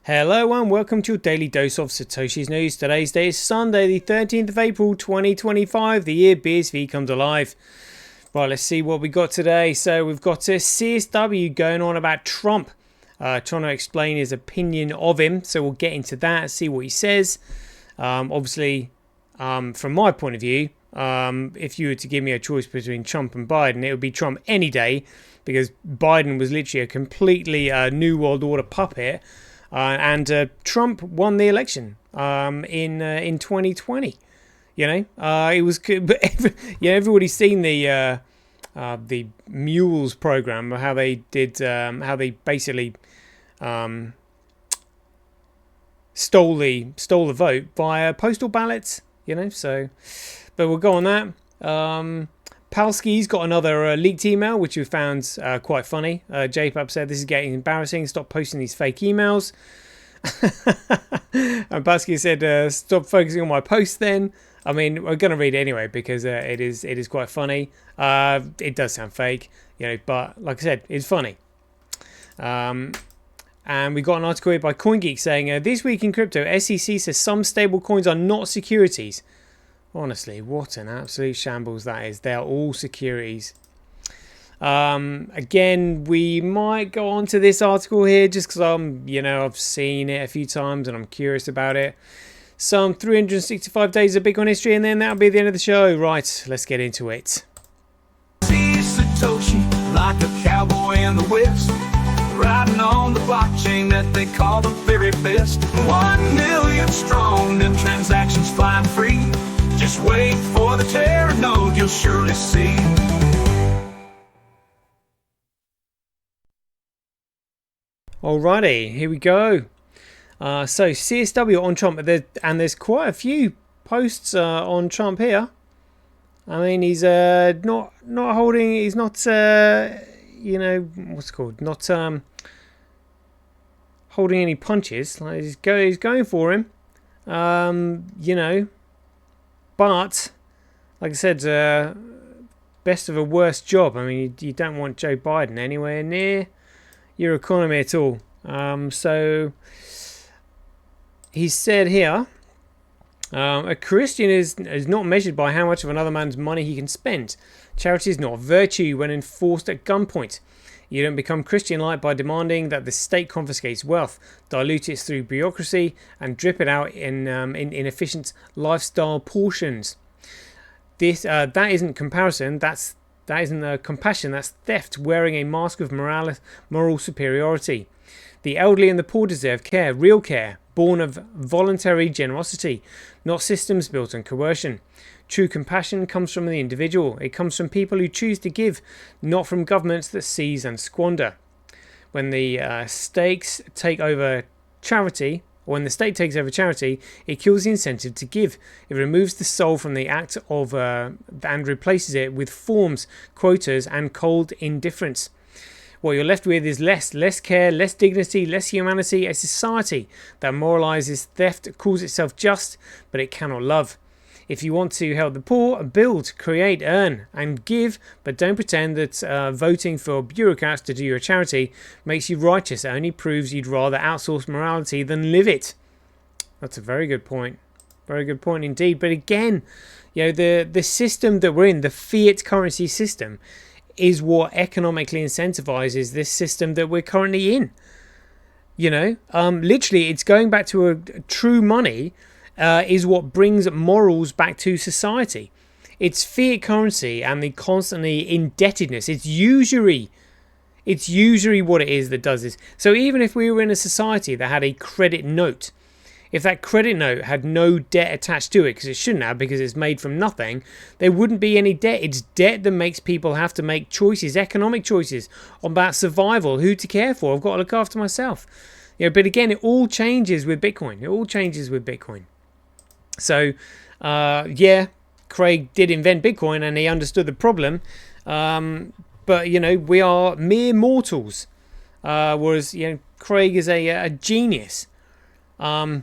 Hello and welcome to your daily dose of Satoshi's news. Today's day is Sunday, the 13th of April 2025, the year BSV comes alive. Right, let's see what we got today. So we've got CSW going on about Trump, trying to explain his opinion of him. So we'll get into that and see what he says. Obviously, from my point of view, if you were to give me a choice between Trump and Biden, it would be Trump any day, because Biden was literally a completely New World Order puppet. And Trump won the election in 2020. You know, it was everybody's seen the Mules program, how they did, how they basically stole the vote via postal ballots. You know, so but we'll go on that. Palski's got another leaked email, which we found quite funny. JPAP said, "This is getting embarrassing. Stop posting these fake emails." And Palski said, "Stop focusing on my post then." I mean, we're going to read it anyway because it is quite funny. It does sound fake, you know, but like I said, it's funny. And we got an article here by CoinGeek saying, "This week in crypto, SEC says some stablecoins are not securities." Honestly, what an absolute shambles that is. They're all securities. Again, we might go on to this article here just because I've seen it a few times and I'm curious about it. Some 365 days of Bitcoin history, and then that'll be the end of the show. Right, let's get into it. See Satoshi like a cowboy in the West, riding on the blockchain that they call the very best. 1 million strong, them transactions flying free. Just wait for the Terra node, you'll surely see. Alrighty, here we go. So CSW on Trump, and there's quite a few posts on Trump here. I mean, he's not holding. He's not what's it called? Not holding any punches. Like he's going for him. But like I said, best of a worst job. I mean, you don't want Joe Biden anywhere near your economy at all. So he said here, a Christian is not measured by how much of another man's money he can spend. Charity is not a virtue when enforced at gunpoint. You don't become Christian-like by demanding that the state confiscates wealth, dilute it through bureaucracy, and drip it out in inefficient lifestyle portions. That isn't comparison. That isn't compassion. That's theft, wearing a mask of moral superiority. The elderly and the poor deserve care, real care, born of voluntary generosity, not systems built on coercion. True compassion comes from the individual. It comes from people who choose to give, not from governments that seize and squander. When the stakes take over charity, or when the state takes over charity, it kills the incentive to give. It removes the soul from the act of and replaces it with forms, quotas, and cold indifference. What you're left with is less care, less dignity, less humanity, a society that moralizes theft, calls itself just, but it cannot love. If you want to help the poor, build, create, earn, and give, but don't pretend that voting for bureaucrats to do your charity makes you righteous. It only proves you'd rather outsource morality than live it. That's a very good point. Very good point indeed. But again, the system that we're in, the fiat currency system, is what economically incentivizes this system that we're currently in. Literally, it's going back to a true money. Is what brings morals back to society. It's fiat currency and the constantly indebtedness. It's usury. It's usury what it is that does this. So even if we were in a society that had a credit note, if that credit note had no debt attached to it, because it shouldn't have, because it's made from nothing, there wouldn't be any debt. It's debt that makes people have to make choices, economic choices about survival, who to care for. I've got to look after myself. But again, it all changes with Bitcoin. It all changes with Bitcoin. So, Craig did invent Bitcoin and he understood the problem. But, we are mere mortals. Whereas, Craig is a genius. Yeah.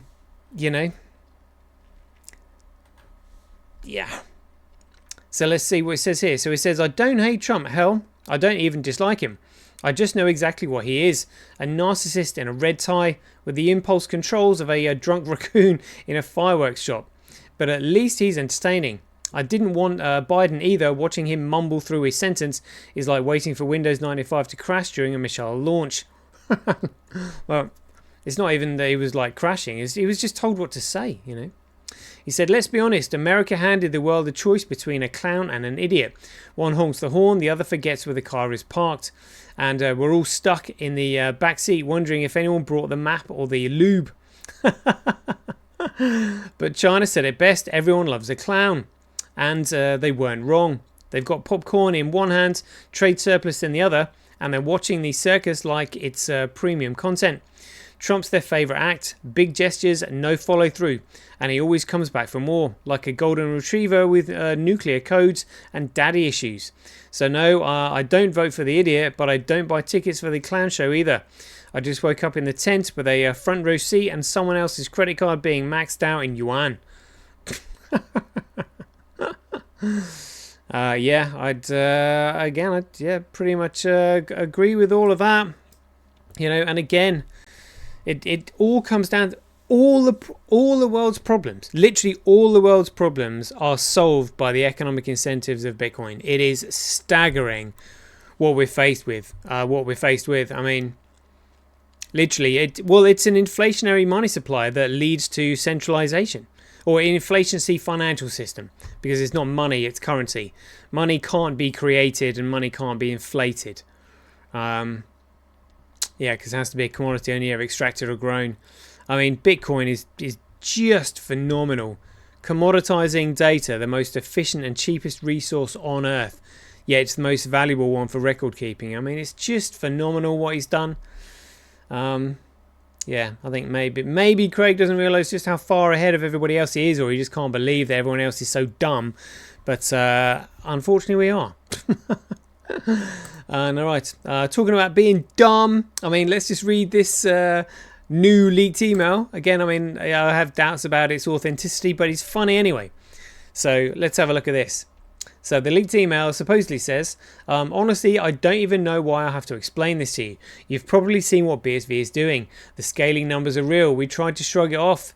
So let's see what it says here. So it says, "I don't hate Trump. Hell, I don't even dislike him. I just know exactly what he is. A narcissist in a red tie with the impulse controls of a drunk raccoon in a fireworks shop. But at least he's entertaining. I didn't want Biden either. Watching him mumble through his sentence is like waiting for Windows 95 to crash during a missile launch. Well, it's not even that he was like crashing. He was just told what to say, you know. He said, let's be honest, America handed the world a choice between a clown and an idiot. One honks the horn, the other forgets where the car is parked. And we're all stuck in the back seat wondering if anyone brought the map or the lube. But China said it best, everyone loves a clown. And they weren't wrong. They've got popcorn in one hand, trade surplus in the other, and they're watching the circus like it's premium content. Trump's their favourite act, big gestures, no follow through, and he always comes back for more, like a golden retriever with nuclear codes and daddy issues. So no, I don't vote for the idiot, but I don't buy tickets for the clown show either. I just woke up in the tent with a front row seat and someone else's credit card being maxed out in yuan. Yeah, I'd pretty much agree with all of that. You know, and again, it all comes down to all the world's problems. Literally all the world's problems are solved by the economic incentives of Bitcoin. It is staggering what we're faced with. I mean, literally, it's an inflationary money supply that leads to centralization. Or an inflation-y financial system, because it's not money, it's currency. Money can't be created and money can't be inflated. Yeah, because it has to be a commodity only ever extracted or grown. I mean, Bitcoin is just phenomenal. Commoditizing data, the most efficient and cheapest resource on Earth. Yet it's the most valuable one for record keeping. I mean, it's just phenomenal what he's done. Yeah, I think maybe Craig doesn't realise just how far ahead of everybody else he is, or he just can't believe that everyone else is so dumb. But unfortunately we are. And alright, talking about being dumb, I mean, let's just read this new leaked email. Again, I mean, I have doubts about its authenticity, but it's funny anyway. So let's have a look at this. So the leaked email supposedly says, honestly, I don't even know why I have to explain this to you. You've probably seen what BSV is doing. The scaling numbers are real. We tried to shrug it off,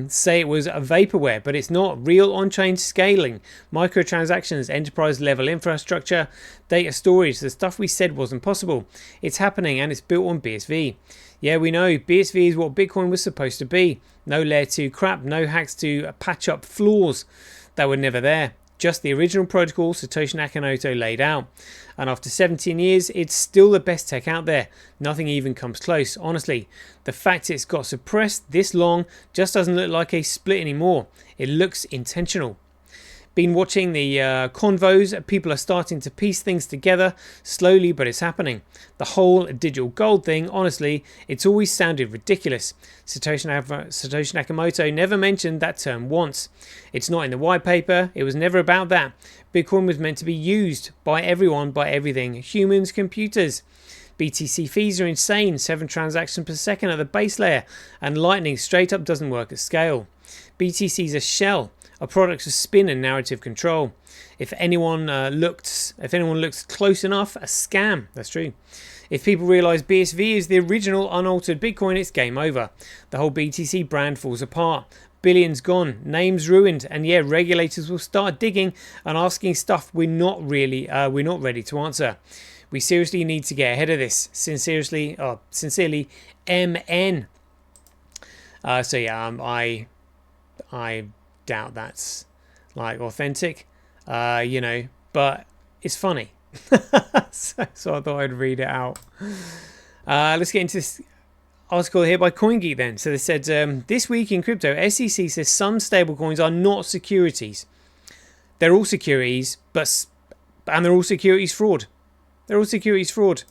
say it was a vaporware, but it's not. Real on-chain scaling, microtransactions, enterprise level infrastructure, data storage. The stuff we said wasn't possible. It's happening and it's built on BSV. Yeah, we know. BSV is what Bitcoin was supposed to be. No layer 2 crap, no hacks to patch up flaws that were never there. Just the original protocol Satoshi Nakamoto laid out. And after 17 years, it's still the best tech out there. Nothing even comes close, honestly. The fact it's got suppressed this long just doesn't look like a split anymore. It looks intentional. Been watching the convos. People are starting to piece things together slowly, but it's happening. The whole digital gold thing, honestly, it's always sounded ridiculous. Satoshi Nakamoto never mentioned that term once. It's not in the white paper. It was never about that. Bitcoin was meant to be used by everyone, by everything. Humans, computers. BTC fees are insane. 7 transactions per second at the base layer. And Lightning straight up doesn't work at scale. BTC's a shell. A product of spin and narrative control. If anyone looks close enough, a scam. That's true. If people realise BSV is the original unaltered Bitcoin, it's game over. The whole BTC brand falls apart. Billions gone, names ruined, and yeah, regulators will start digging and asking stuff we're not ready to answer. We seriously need to get ahead of this. Sincerely, MN. So yeah, I doubt that's like authentic, but it's funny. so I thought I'd read it out. Let's get into this article here by CoinGeek then. So they said, this week in crypto, SEC says some stablecoins are not securities. They're all securities, and they're all securities fraud. They're all securities fraud.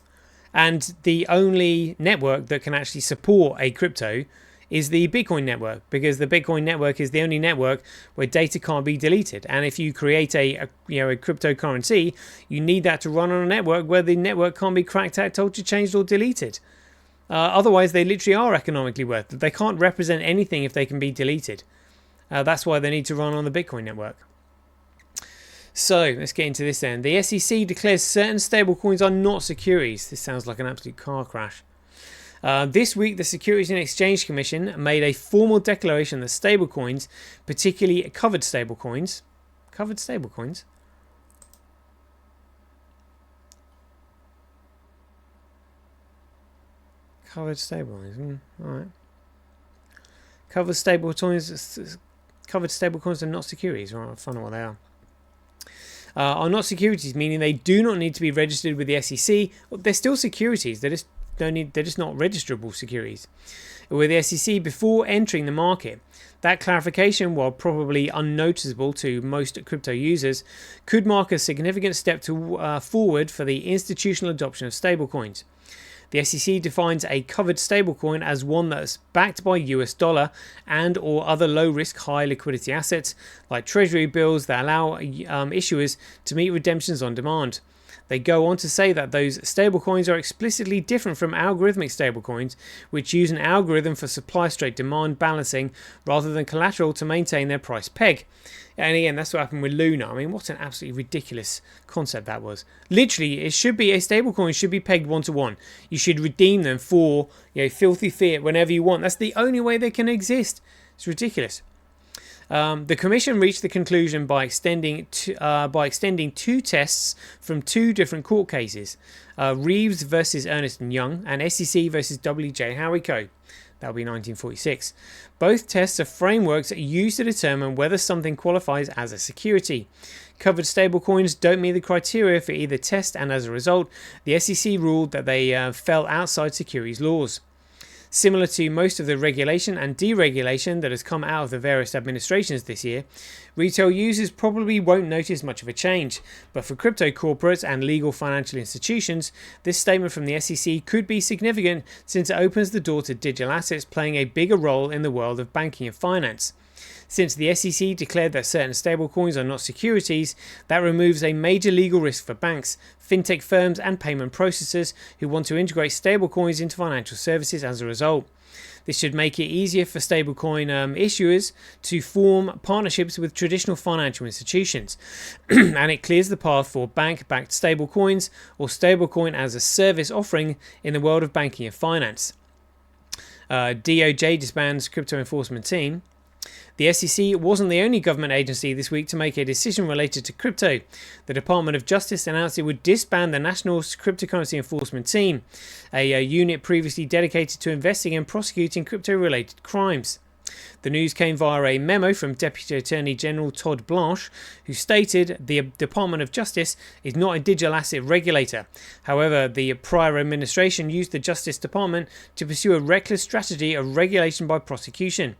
And the only network that can actually support a crypto is the Bitcoin network, because the Bitcoin network is the only network where data can't be deleted. And if you create a cryptocurrency, you need that to run on a network where the network can't be cracked out, told to changed or deleted. Otherwise, they literally are economically worth it. They can't represent anything if they can be deleted. That's why they need to run on the Bitcoin network. So let's get into this then. The SEC declares certain stablecoins are not securities. This sounds like an absolute car crash. This week, the Securities and Exchange Commission made a formal declaration that stablecoins, particularly covered stablecoins, covered stablecoins, all right. Covered stablecoins are not securities. Right, I'll find out what they are not securities, meaning they do not need to be registered with the SEC. They're still securities. They're just not registerable securities with the SEC before entering the market. That clarification, while probably unnoticeable to most crypto users, could mark a significant step forward for the institutional adoption of stablecoins. The SEC defines a covered stablecoin as one that's backed by US dollar and or other low-risk, high-liquidity assets like treasury bills that allow issuers to meet redemptions on demand. They go on to say that those stablecoins are explicitly different from algorithmic stablecoins, which use an algorithm for supply-straight demand balancing rather than collateral to maintain their price peg. And again, that's what happened with Luna. I mean, what an absolutely ridiculous concept that was. Literally, a stablecoin should be pegged 1-to-1. You should redeem them for filthy fiat whenever you want. That's the only way they can exist. It's ridiculous. The Commission reached the conclusion by extending two tests from two different court cases, Reeves versus Ernst & Young and SEC versus W.J. Howie Co. That'll be 1946. Both tests are frameworks used to determine whether something qualifies as a security. Covered stablecoins don't meet the criteria for either test, and as a result, the SEC ruled that they fell outside securities laws. Similar to most of the regulation and deregulation that has come out of the various administrations this year, retail users probably won't notice much of a change, but for crypto corporates and legal financial institutions, this statement from the SEC could be significant since it opens the door to digital assets playing a bigger role in the world of banking and finance. Since the SEC declared that certain stablecoins are not securities, that removes a major legal risk for banks, fintech firms and payment processors who want to integrate stablecoins into financial services as a result. This should make it easier for stablecoin issuers to form partnerships with traditional financial institutions, and it clears the path for bank-backed stablecoins or stablecoin as a service offering in the world of banking and finance. DOJ disbands crypto enforcement team. The SEC wasn't the only government agency this week to make a decision related to crypto. The Department of Justice announced it would disband the National Cryptocurrency Enforcement Team, a unit previously dedicated to investigating and prosecuting crypto-related crimes. The news came via a memo from Deputy Attorney General Todd Blanche, who stated the Department of Justice is not a digital asset regulator. However, the prior administration used the Justice Department to pursue a reckless strategy of regulation by prosecution.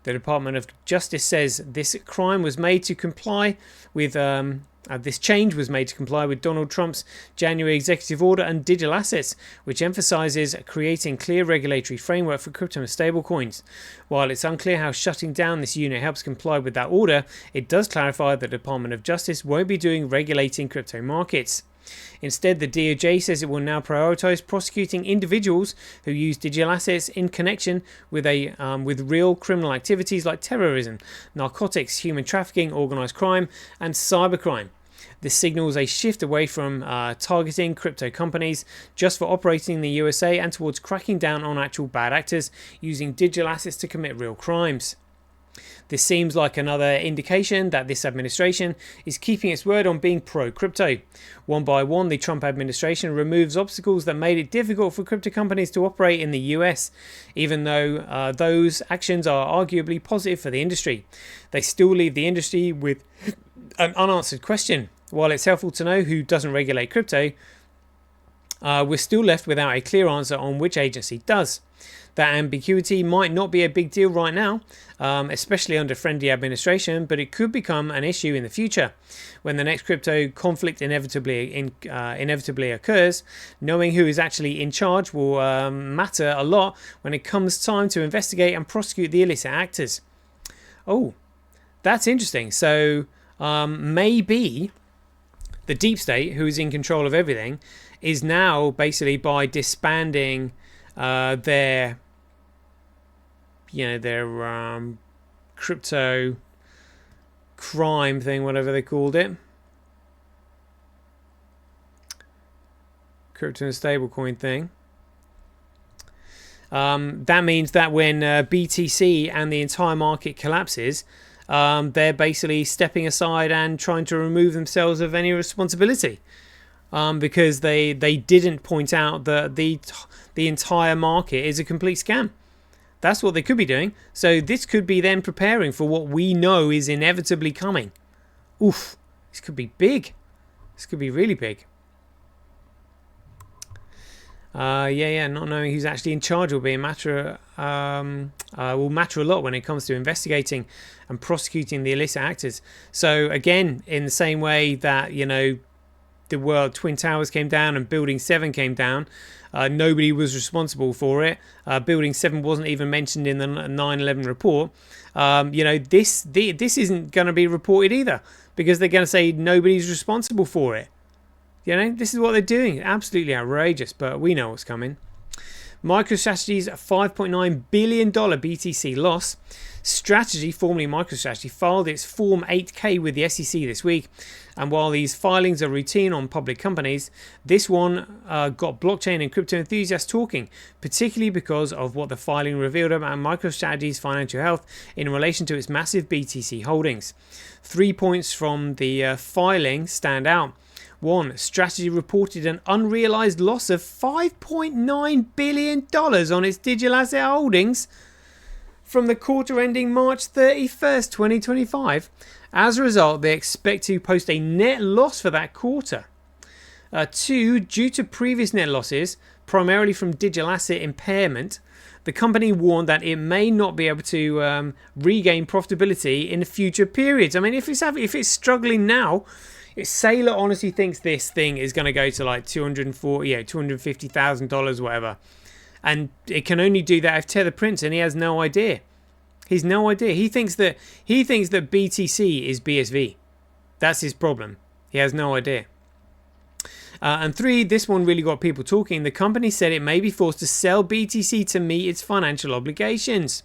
The Department of Justice says this crime was made to comply with this change was made to comply with Donald Trump's January executive order on digital assets, which emphasizes creating clear regulatory framework for crypto and stablecoins. While it's unclear how shutting down this unit helps comply with that order, it does clarify that the Department of Justice won't be doing regulating crypto markets. Instead, the DOJ says it will now prioritize prosecuting individuals who use digital assets in connection with real criminal activities like terrorism, narcotics, human trafficking, organized crime, and cybercrime. This signals a shift away from targeting crypto companies just for operating in the USA and towards cracking down on actual bad actors using digital assets to commit real crimes. This seems like another indication that this administration is keeping its word on being pro-crypto. One by one, the Trump administration removes obstacles that made it difficult for crypto companies to operate in the US, even though those actions are arguably positive for the industry. They still leave the industry with an unanswered question. While it's helpful to know who doesn't regulate crypto, we're still left without a clear answer on which agency does. That ambiguity might not be a big deal right now, especially under friendly administration, but it could become an issue in the future. When the next crypto conflict inevitably occurs, knowing who is actually in charge will matter a lot when it comes time to investigate and prosecute the illicit actors. Oh, that's interesting. So maybe the deep state, who is in control of everything, is now basically by disbanding their crypto crime thing, whatever they called it, crypto and stablecoin thing. That means that when BTC and the entire market collapses, they're basically stepping aside and trying to remove themselves of any responsibility, because they didn't point out that the entire market is a complete scam. That's what they could be doing. So this could be them preparing for what we know is inevitably coming. Oof, this could be big. This could be really big. Yeah. Not knowing who's actually in charge will matter a lot when it comes to investigating and prosecuting the illicit actors. So again, in the same way that, you know, the World Twin Towers came down and Building 7 came down, nobody was responsible for it. Building 7 wasn't even mentioned in the 9/11 report. You know, this isn't going to be reported either, because they're going to say nobody's responsible for it. You know, this is what they're doing. Absolutely outrageous, but we know what's coming. MicroStrategy's $5.9 billion BTC loss. Strategy, formerly MicroStrategy, filed its Form 8K with the SEC this week. And while these filings are routine on public companies, this one got blockchain and crypto enthusiasts talking, particularly because of what the filing revealed about MicroStrategy's financial health in relation to its massive BTC holdings. 3 points from the filing stand out. 1. Strategy reported an unrealized loss of $5.9 billion on its digital asset holdings from the quarter ending March 31st, 2025. As a result, they expect to post a net loss for that quarter. 2. Due to previous net losses, primarily from digital asset impairment, the company warned that it may not be able to regain profitability in future periods. I mean, if it's struggling now, if Saylor honestly thinks this thing is going to go to like $250,000, whatever, and it can only do that if Tether prints, and he has no idea. He's no idea. He thinks that BTC is BSV. That's his problem. He has no idea. And 3, this one really got people talking. The company said it may be forced to sell BTC to meet its financial obligations.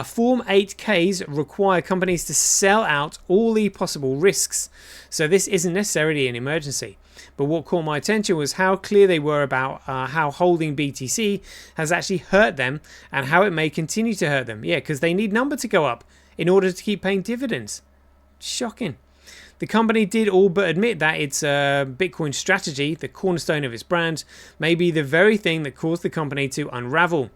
Form 8Ks require companies to sell out all the possible risks, so this isn't necessarily an emergency. But what caught my attention was how clear they were about how holding BTC has actually hurt them and how it may continue to hurt them. Yeah, because they need number to go up in order to keep paying dividends. Shocking. The company did all but admit that its Bitcoin strategy, the cornerstone of its brand, may be the very thing that caused the company to unravel.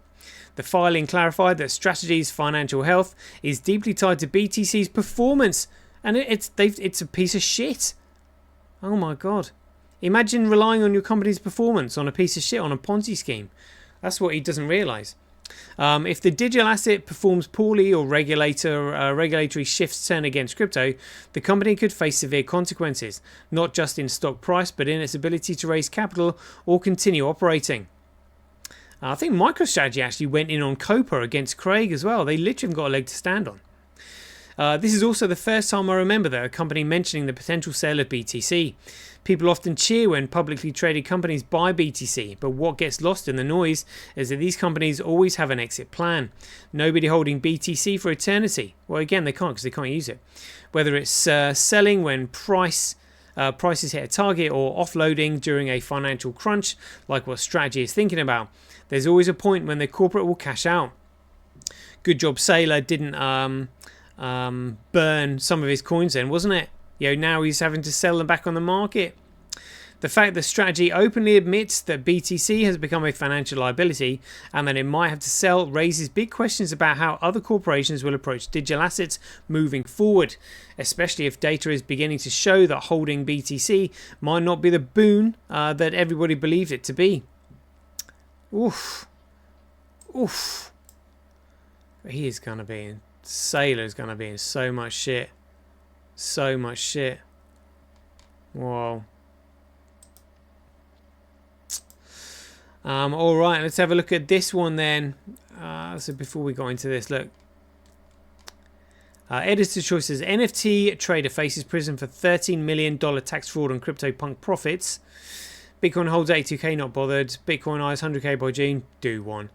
The filing clarified that Strategy's financial health is deeply tied to BTC's performance, and it's a piece of shit. Oh my god. Imagine relying on your company's performance on a piece of shit, on a Ponzi scheme. That's what he doesn't realise. If the digital asset performs poorly or regulatory shifts turn against crypto, the company could face severe consequences, not just in stock price, but in its ability to raise capital or continue operating. I think MicroStrategy actually went in on Copa against Craig as well. They literally haven't got a leg to stand on. This is also the first time I remember that a company mentioning the potential sale of BTC. People often cheer when publicly traded companies buy BTC, but what gets lost in the noise is that these companies always have an exit plan. Nobody holding BTC for eternity. Well, again, they can't because they can't use it. Whether it's selling when prices hit a target or offloading during a financial crunch, like what Strategy is thinking about, there's always a point when the corporate will cash out. Good job Saylor didn't burn some of his coins then, wasn't it? You know, now he's having to sell them back on the market. The fact that Strategy openly admits that BTC has become a financial liability and that it might have to sell raises big questions about how other corporations will approach digital assets moving forward, especially if data is beginning to show that holding BTC might not be the boon that everybody believed it to be. Oof. He is going to be in. Saylor's going to be in so much shit. So much shit. Whoa. Alright, let's have a look at this one then. So before we go into this, look. Editor choices. NFT trader faces prison for $13 million tax fraud on CryptoPunk profits. Bitcoin holds 82k, not bothered. Bitcoin eyes 100k by June, do one.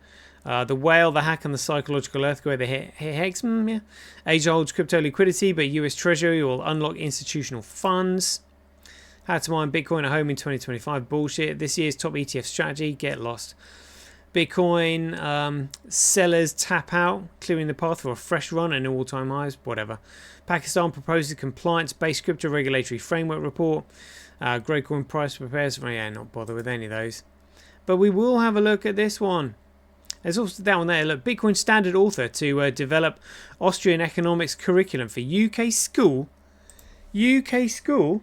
The whale, the hack, and the psychological earthquake, the hex. Yeah. Asia holds crypto liquidity, but US Treasury will unlock institutional funds. How to mine Bitcoin at home in 2025. Bullshit. This year's top ETF strategy. Get lost. Bitcoin sellers tap out, clearing the path for a fresh run and all-time highs. Whatever. Pakistan proposes compliance-based crypto regulatory framework report. Greycoin price prepares. Yeah, not bother with any of those. But we will have a look at this one. There's also that one there. Look, Bitcoin standard author to develop Austrian economics curriculum for UK school. UK school.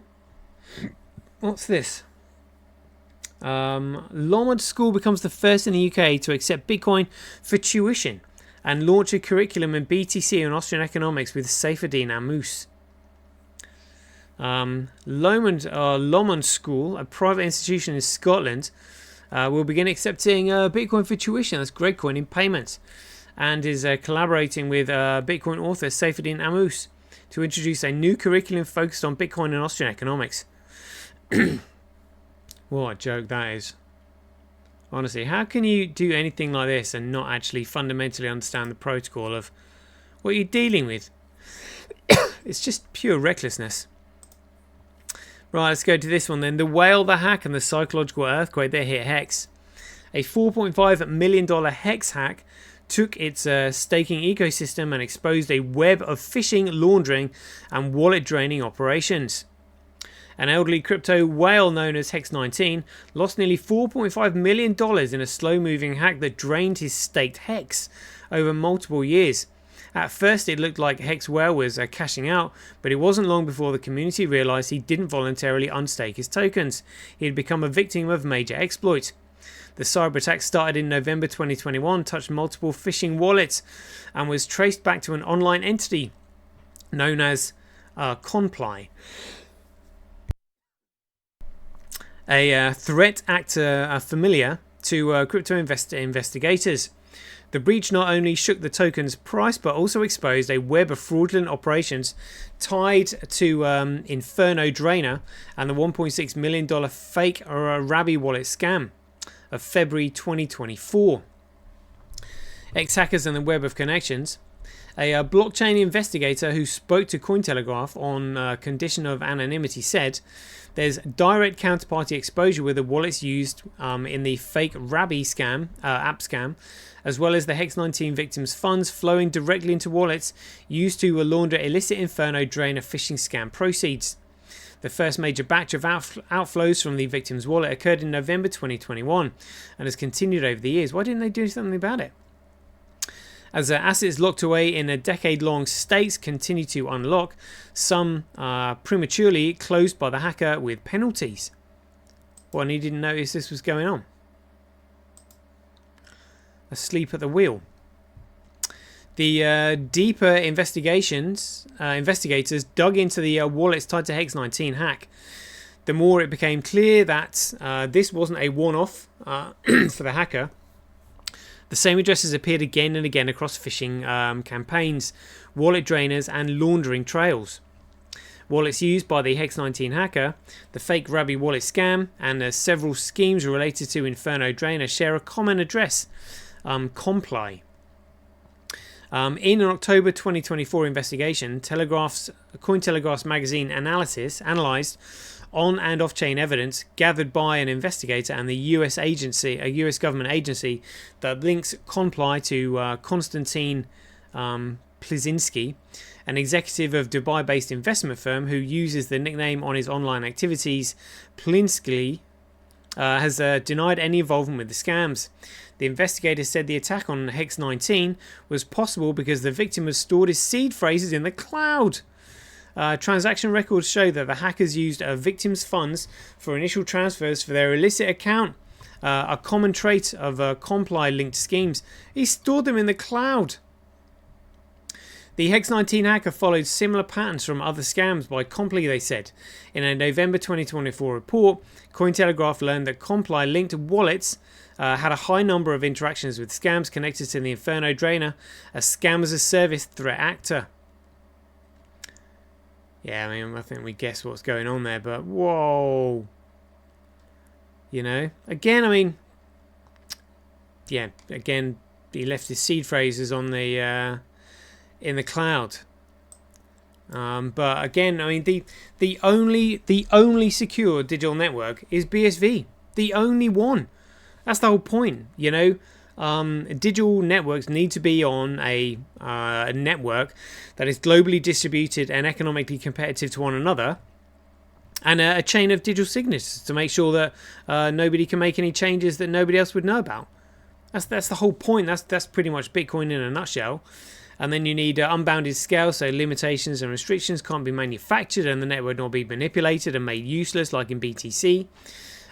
What's this? Lomond School becomes the first in the UK to accept Bitcoin for tuition and launch a curriculum in BTC on Austrian economics with Saifedean Ammous. Lomond School, a private institution in Scotland, will begin accepting Bitcoin for tuition. That's Greycoin in payments, and is collaborating with Bitcoin author Saifedean Ammous to introduce a new curriculum focused on Bitcoin and Austrian economics. What a joke that is. Honestly, how can you do anything like this and not actually fundamentally understand the protocol of what you're dealing with? It's just pure recklessness. Right, let's go to this one then. The whale, the hack, and the psychological earthquake that hit Hex. A $4.5 million Hex hack took its staking ecosystem and exposed a web of phishing, laundering, and wallet draining operations. An elderly crypto whale known as Hex19 lost nearly $4.5 million in a slow-moving hack that drained his staked Hex over multiple years. At first it looked like Hex Whale was cashing out, but it wasn't long before the community realised he didn't voluntarily unstake his tokens. He had become a victim of major exploit. The cyber attack started in November 2021, touched multiple phishing wallets, and was traced back to an online entity known as Comply. A threat actor familiar to crypto investigators. The breach not only shook the token's price but also exposed a web of fraudulent operations tied to Inferno Drainer and the $1.6 million fake Rabbi wallet scam of February 2024. Ex-hackers and the web of connections. A blockchain investigator who spoke to Cointelegraph on condition of anonymity said there's direct counterparty exposure with the wallets used in the fake Rabbi scam, app scam, as well as the Hex19 victims' funds flowing directly into wallets used to launder illicit Inferno Drainer phishing scam proceeds. The first major batch of outflows from the victim's wallet occurred in November 2021 and has continued over the years. Why didn't they do something about it? As assets locked away in a decade-long stakes continue to unlock, some prematurely closed by the hacker with penalties. Well, and he didn't notice this was going on. Asleep at the wheel. The deeper investigators dug into the wallets tied to Hex19 hack. The more it became clear that this wasn't a one-off for the hacker. The same addresses appeared again and again across phishing campaigns, wallet drainers, and laundering trails. Wallets used by the Hex19 hacker, the fake Rabbi wallet scam, and several schemes related to Inferno Drainer share a common address, Comply. In an October 2024 investigation, Cointelegraph's magazine analyzed on and off-chain evidence gathered by an investigator and the US agency, a US government agency that links Comply to Konstantin Plizinski, an executive of Dubai-based investment firm who uses the nickname on his online activities. Plizinski has denied any involvement with the scams. The investigator said the attack on Hex19 was possible because the victim had stored his seed phrases in the cloud. Transaction records show that the hackers used a victim's funds for initial transfers for their illicit account, a common trait of Comply-linked schemes. He stored them in the cloud. The Hex19 hacker followed similar patterns from other scams by Comply, they said. In a November 2024 report, Cointelegraph learned that Comply-linked wallets had a high number of interactions with scams connected to the Inferno Drainer, a scam-as-a-service threat actor. Yeah, I mean, I think we guess what's going on there, but whoa. You know, again, I mean, yeah, again, he left his seed phrases on the in the cloud. But again, I mean, the only secure digital network is BSV, the only one. That's the whole point, you know. Digital networks need to be on a network that is globally distributed and economically competitive to one another, and a chain of digital signatures to make sure that nobody can make any changes that nobody else would know about. That's the whole point. That's pretty much Bitcoin in a nutshell. And then you need unbounded scale, so limitations and restrictions can't be manufactured and the network not be manipulated and made useless like in BTC.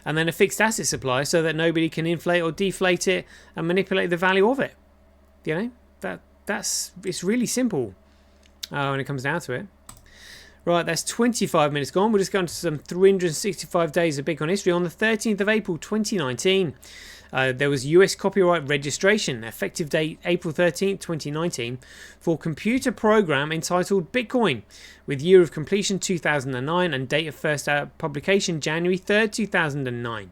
And then a fixed asset supply so that nobody can inflate or deflate it and manipulate the value of it. You know, it's really simple when it comes down to it. Right, that's 25 minutes gone. We'll just go into some 365 days of Bitcoin history. On the 13th of April 2019, there was US copyright registration, effective date April 13th, 2019, for a computer program entitled Bitcoin, with year of completion 2009 and date of first publication January 3rd, 2009.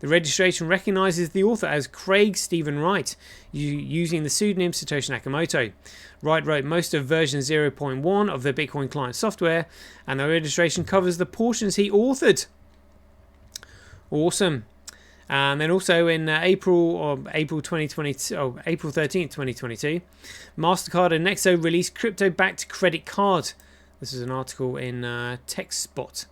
The registration recognizes the author as Craig Stephen Wright, using the pseudonym Satoshi Nakamoto. Wright wrote most of version 0.1 of the Bitcoin client software, and the registration covers the portions he authored. Awesome. And then also in April 13th, 2022, MasterCard and Nexo released crypto-backed credit card. This is an article in TechSpot.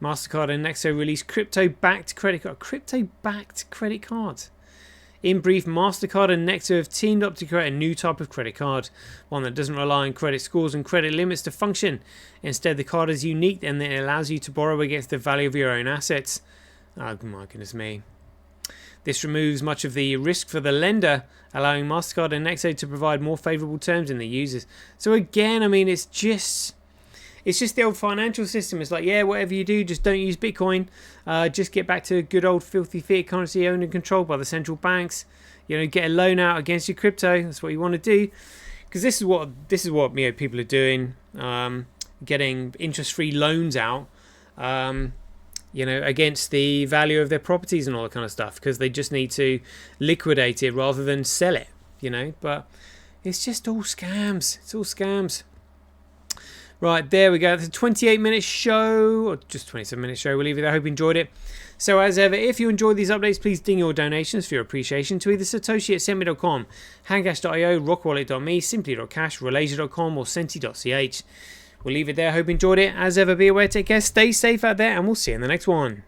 MasterCard and Nexo released crypto-backed credit card. Crypto-backed credit card. In brief, MasterCard and Nexo have teamed up to create a new type of credit card, one that doesn't rely on credit scores and credit limits to function. Instead, the card is unique and it allows you to borrow against the value of your own assets. Oh my goodness me. This removes much of the risk for the lender, allowing MasterCard and Nexo to provide more favourable terms in the users. So again, I mean, it's just the old financial system. It's like, yeah, whatever you do, just don't use Bitcoin. Just get back to good old filthy fiat currency owned and controlled by the central banks. You know, get a loan out against your crypto. That's what you want to do, because this is what you know, people are doing. Getting interest-free loans out, you know, against the value of their properties and all that kind of stuff, because they just need to liquidate it rather than sell it. You know, but it's just all scams. It's all scams. Right, there we go. It's a 28-minute show, or just 27-minute show. We'll leave it there. I hope you enjoyed it. So as ever, if you enjoyed these updates, please ding your donations for your appreciation to either Satoshi@sendme.com, Handcash.io, Rockwallet.me, Simply.cash, Relasia.com, or Senti.ch. We'll leave it there. I hope you enjoyed it. As ever, be aware, take care, stay safe out there, and we'll see you in the next one.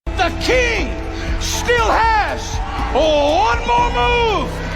The king still has one more move.